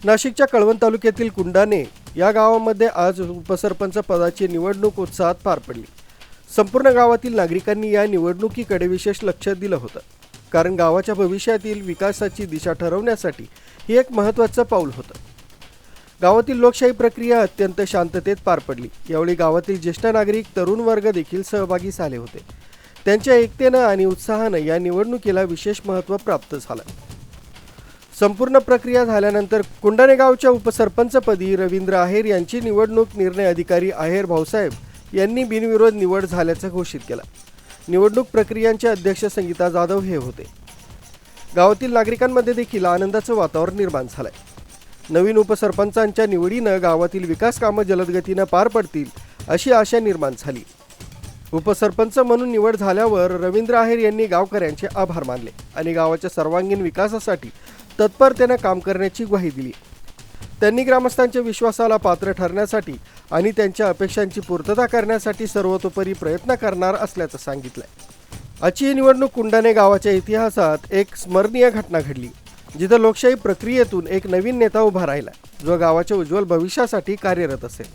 नाशिकच्या कळवण तालुक्यातील कुंडाणे या गावामध्ये आज उपसरपंच पदाची निवडणूक उत्साहात पार पडली। संपूर्ण गावातील नागरिकांनी या निवडणुकीकडे विशेष लक्ष दिलं होतं, कारण गावाच्या भविष्यातील विकासाची दिशा ठरवण्यासाठी ही एक महत्त्वाचं पाऊल होतं। गावातील लोकशाही प्रक्रिया अत्यंत शांततेत पार पडली। यावेळी गावातील ज्येष्ठ नागरिक, तरुण वर्ग देखील सहभागी झाले होते। त्यांच्या एकतेनं आणि उत्साहानं या निवडणुकीला विशेष महत्त्व प्राप्त झालं। संपूर्ण प्रक्रिया झाल्यानंतर कुंडाणे गावच्या उपसरपंचपदी रवींद्र आहेर यांची निवडणूक निर्णय अधिकारी आहेर भाऊसाहेब यांनी बिनविरोध निवड झाल्याचं घोषित केलं। निवडणूक प्रक्रियांचे अध्यक्ष संगीता जाधव हे होते। गावातील नागरिकांमध्ये देखील आनंदाचं वातावरण निर्माण झालंय। नवीन उपसरपंचांच्या निवडीनं गावातील विकास कामं जलदगतीनं पार पडतील अशी आशा निर्माण झाली। उपसरपंच म्हणून निवड झाल्यावर रवींद्र आहेर यांनी गावकऱ्यांचे आभार मानले आणि गावाच्या सर्वांगीण विकासासाठी तत्परतेने काम करण्याची ग्वाही दिली। त्यांनी ग्रामस्थांच्या विश्वासाला पात्र ठरण्यासाठी आणि त्यांच्या अपेक्षांची पूर्तता करण्यासाठी सर्वतोपरी प्रयत्न करणार असल्याचं सांगितलंय। आजची निवडणूक कुंडाणे गावाच्या इतिहासात एक स्मरणीय घटना घडली, जिथे लोकशाही प्रक्रियेतून एक नवीन नेता उभा राहिला, जो गावाच्या उज्ज्वल भविष्यासाठी कार्यरत असेल।